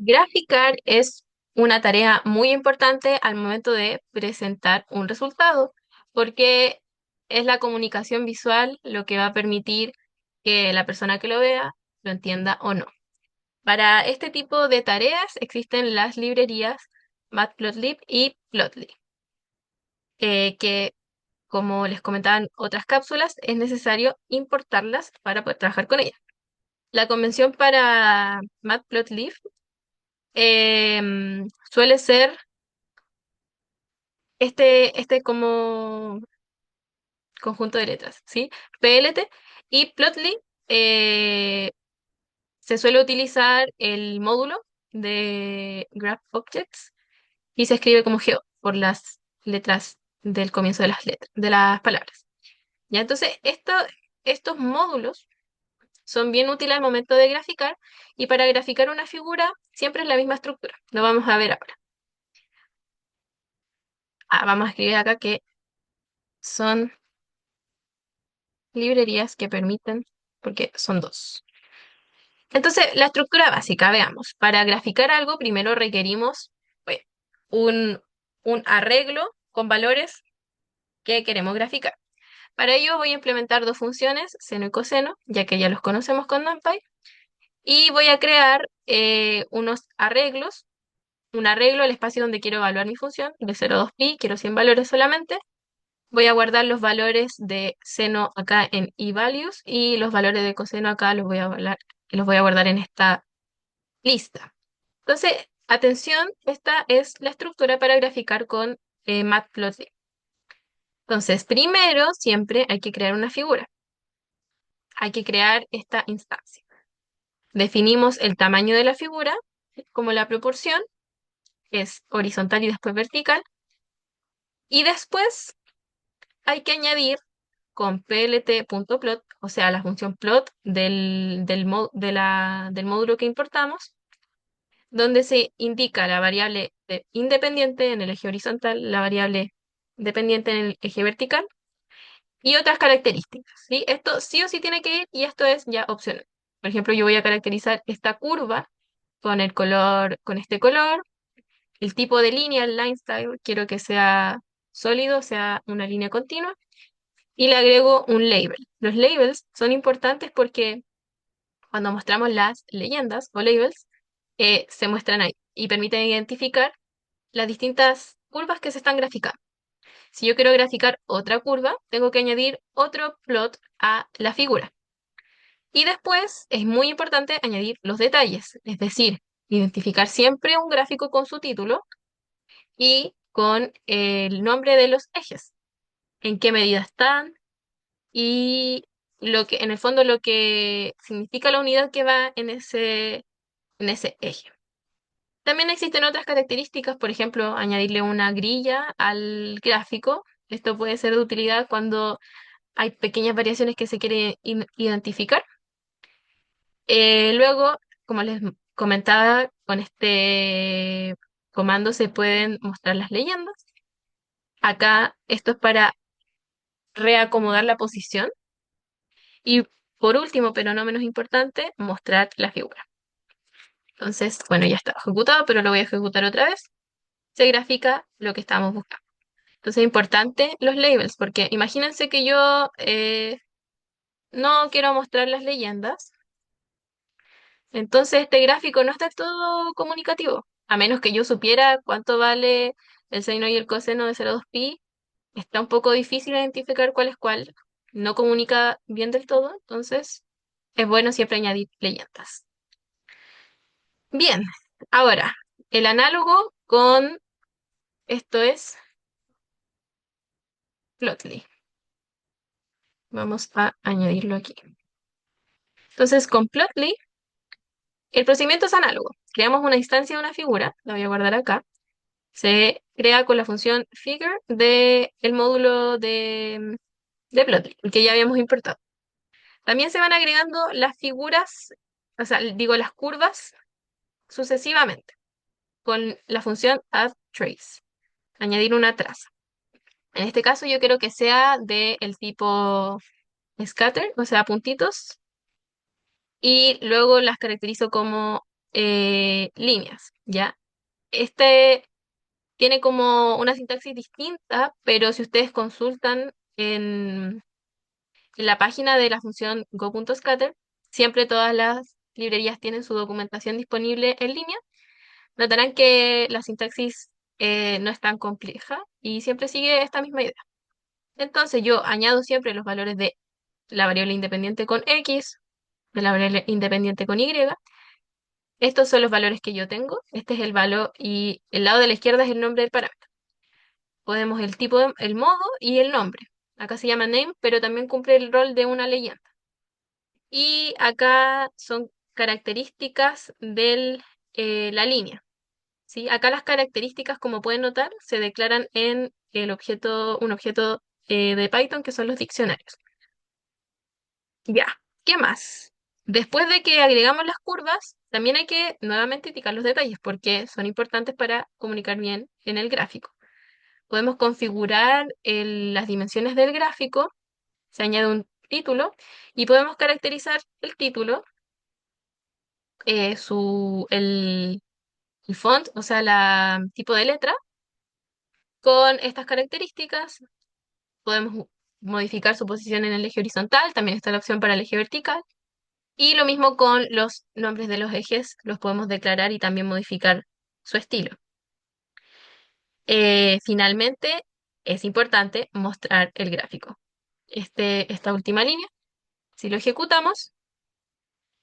Graficar es una tarea muy importante al momento de presentar un resultado, porque es la comunicación visual lo que va a permitir que la persona que lo vea lo entienda o no. Para este tipo de tareas existen las librerías Matplotlib y Plotly, que como les comentaba en otras cápsulas, es necesario importarlas para poder trabajar con ellas. La convención para Matplotlib suele ser este como conjunto de letras, ¿sí? PLT y Plotly eh, se suele utilizar el módulo de Graph Objects y se escribe como geo por las letras del comienzo de las letras, de las palabras. Ya, entonces, estos módulos son bien útiles al momento de graficar y para graficar una figura siempre es la misma estructura. Lo vamos a ver ahora. Vamos a escribir acá que son librerías que permiten, porque son dos. Entonces, la estructura básica, veamos. Para graficar algo, primero requerimos pues, un, un arreglo con valores que queremos graficar. Para ello voy a implementar dos funciones, seno y coseno, ya que ya los conocemos con NumPy, y voy a crear unos arreglos, un arreglo al espacio donde quiero evaluar mi función, de 0 a 2pi, quiero 100 valores solamente. Voy a guardar los valores de seno acá en eValues y los valores de coseno acá los voy a guardar en esta lista. Entonces, atención, esta es la estructura para graficar con Matplotlib. Entonces, primero siempre hay que crear una figura. Hay que crear esta instancia. Definimos el tamaño de la figura como la proporción, es horizontal y después vertical. Y después hay que añadir con plt.plot, o sea, la función plot del módulo que importamos, donde se indica la variable independiente en el eje horizontal, la variable dependiente en el eje vertical y otras características, ¿sí? Esto sí o sí tiene que ir y esto es ya opcional. Por ejemplo, yo voy a caracterizar esta curva con el color, con este color, el tipo de línea, el line style, quiero que sea sólido, sea una línea continua, y le agrego un label. Los labels son importantes porque cuando mostramos las leyendas o labels, se muestran ahí y permiten identificar las distintas curvas que se están graficando. Si yo quiero graficar otra curva, tengo que añadir otro plot a la figura. Y después es muy importante añadir los detalles, es decir, identificar siempre un gráfico con su título y con el nombre de los ejes, en qué medida están y lo que, en el fondo, lo que significa la unidad que va en ese eje. También existen otras características, por ejemplo, añadirle una grilla al gráfico. Esto puede ser de utilidad cuando hay pequeñas variaciones que se quiere identificar. Luego, como les comentaba, con este comando se pueden mostrar las leyendas. Acá esto es para reacomodar la posición. Y por último, pero no menos importante, mostrar la figura. Entonces, bueno, ya está ejecutado, pero lo voy a ejecutar otra vez. Se grafica lo que estamos buscando. Entonces es importante los labels, porque imagínense que yo no quiero mostrar las leyendas, entonces este gráfico no está todo comunicativo. A menos que yo supiera cuánto vale el seno y el coseno de 0,2pi, está un poco difícil identificar cuál es cuál. No comunica bien del todo, entonces es bueno siempre añadir leyendas. Bien, ahora, el análogo con esto es Plotly. Vamos a añadirlo aquí. Entonces, con Plotly el procedimiento es análogo. Creamos una instancia de una figura, la voy a guardar acá. Se crea con la función figure del módulo de Plotly, el que ya habíamos importado. También se van agregando las figuras, o sea, digo las curvas sucesivamente con la función add trace, añadir una traza. En este caso yo quiero que sea del tipo scatter, o sea, puntitos, y luego las caracterizo como líneas, ¿ya? Este tiene como una sintaxis distinta, pero si ustedes consultan en la página de la función go.scatter, siempre todas las librerías tienen su documentación disponible en línea. Notarán que la sintaxis no es tan compleja y siempre sigue esta misma idea. Entonces yo añado siempre los valores de la variable independiente con X, de la variable independiente con Y. Estos son los valores que yo tengo. Este es el valor y el lado de la izquierda es el nombre del parámetro. Podemos el tipo, el modo y el nombre. Acá se llama name, pero también cumple el rol de una leyenda. Y acá son características de la línea. ¿Sí? Acá las características, como pueden notar, se declaran en un objeto de Python que son los diccionarios. Ya, ¿qué más? Después de que agregamos las curvas, también hay que nuevamente indicar los detalles porque son importantes para comunicar bien en el gráfico. Podemos configurar las dimensiones del gráfico, se añade un título y podemos caracterizar el título, el font, o sea, la tipo de letra, con estas características. Podemos modificar su posición en el eje horizontal, también está la opción para el eje vertical. Y lo mismo con los nombres de los ejes, los podemos declarar y también modificar su estilo. Finalmente, es importante mostrar el gráfico. Esta última línea, si lo ejecutamos,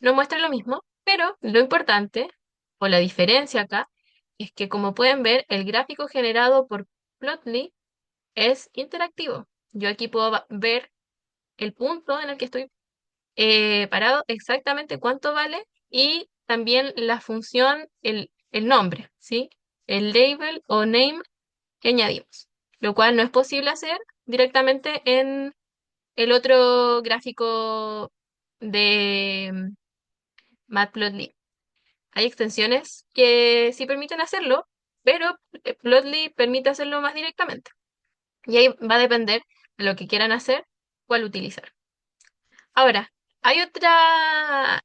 nos muestra lo mismo, pero lo importante, o la diferencia acá, es que como pueden ver, el gráfico generado por Plotly es interactivo. Yo aquí puedo ver el punto en el que estoy parado, exactamente cuánto vale y también la función, el nombre, ¿sí? El label o name que añadimos, lo cual no es posible hacer directamente en el otro gráfico de Matplotlib. Hay extensiones que sí permiten hacerlo, pero Plotly permite hacerlo más directamente. Y ahí va a depender de lo que quieran hacer, cuál utilizar. Ahora, hay otra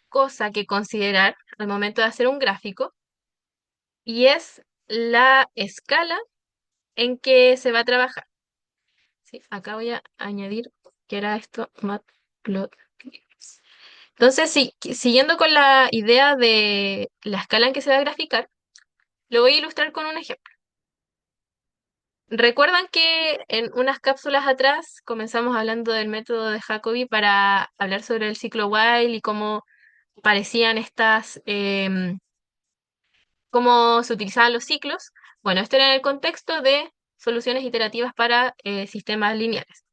cosa que considerar al momento de hacer un gráfico y es la escala en que se va a trabajar. ¿Sí? Acá voy a añadir que era esto, matplotlib. Entonces, sí, siguiendo con la idea de la escala en que se va a graficar, lo voy a ilustrar con un ejemplo. ¿Recuerdan que en unas cápsulas atrás comenzamos hablando del método de Jacobi para hablar sobre el ciclo while y cómo parecían cómo se utilizaban los ciclos? Bueno, esto era en el contexto de soluciones iterativas para sistemas lineales.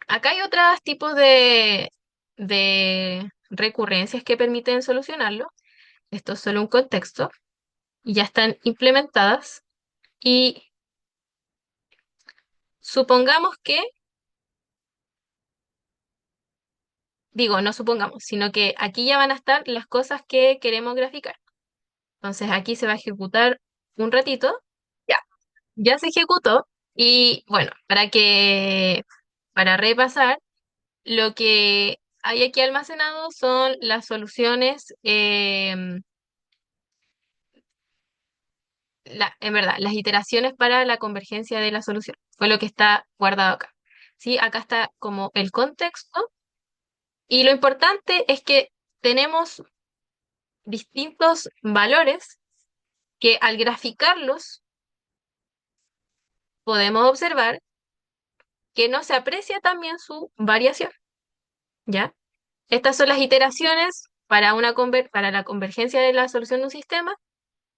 Acá hay otros tipos de recurrencias que permiten solucionarlo. Esto es solo un contexto y ya están implementadas. Y supongamos que, digo, no supongamos, sino que aquí ya van a estar las cosas que queremos graficar. Entonces aquí se va a ejecutar un ratito. Ya, ya se ejecutó. Y bueno, para repasar, lo que hay aquí almacenado son las soluciones, en verdad, las iteraciones para la convergencia de la solución. Fue lo que está guardado acá. ¿Sí? Acá está como el contexto. Y lo importante es que tenemos distintos valores que al graficarlos podemos observar que no se aprecia también su variación, ¿ya? Estas son las iteraciones para para la convergencia de la solución de un sistema,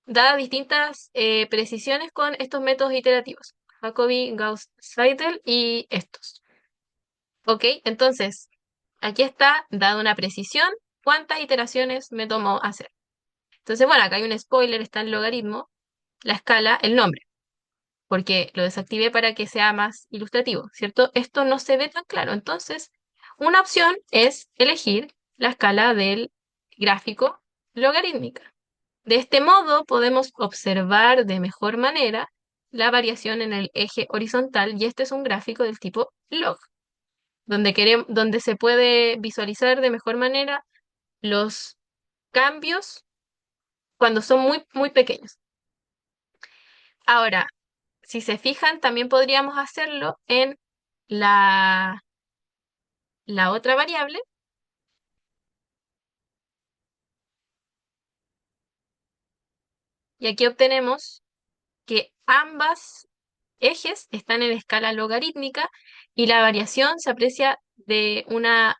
dadas distintas precisiones con estos métodos iterativos, Jacobi, Gauss-Seidel y estos. ¿Ok? Entonces, aquí está, dada una precisión, cuántas iteraciones me tomó hacer. Entonces, bueno, acá hay un spoiler, está el logaritmo, la escala, el nombre, porque lo desactivé para que sea más ilustrativo, ¿cierto? Esto no se ve tan claro. Entonces, una opción es elegir la escala del gráfico logarítmica. De este modo, podemos observar de mejor manera la variación en el eje horizontal y este es un gráfico del tipo log, donde se puede visualizar de mejor manera los cambios cuando son muy, muy pequeños. Ahora, si se fijan, también podríamos hacerlo en la, la otra variable, y aquí obtenemos que ambas ejes están en escala logarítmica y la variación se aprecia de una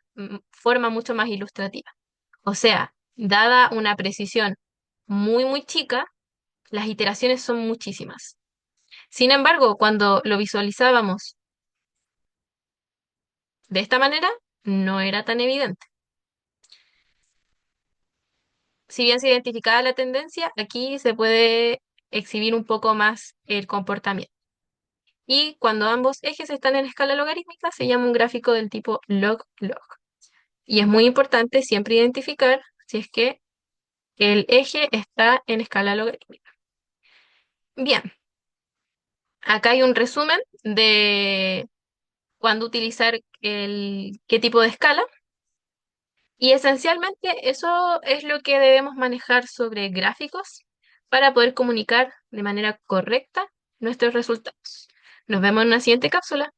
forma mucho más ilustrativa. O sea, dada una precisión muy, muy chica, las iteraciones son muchísimas. Sin embargo, cuando lo visualizábamos de esta manera, no era tan evidente. Si bien se identificaba la tendencia, aquí se puede exhibir un poco más el comportamiento. Y cuando ambos ejes están en escala logarítmica, se llama un gráfico del tipo log-log. Y es muy importante siempre identificar si es que el eje está en escala logarítmica. Bien, acá hay un resumen de cuándo utilizar qué tipo de escala. Y esencialmente eso es lo que debemos manejar sobre gráficos para poder comunicar de manera correcta nuestros resultados. Nos vemos en una siguiente cápsula.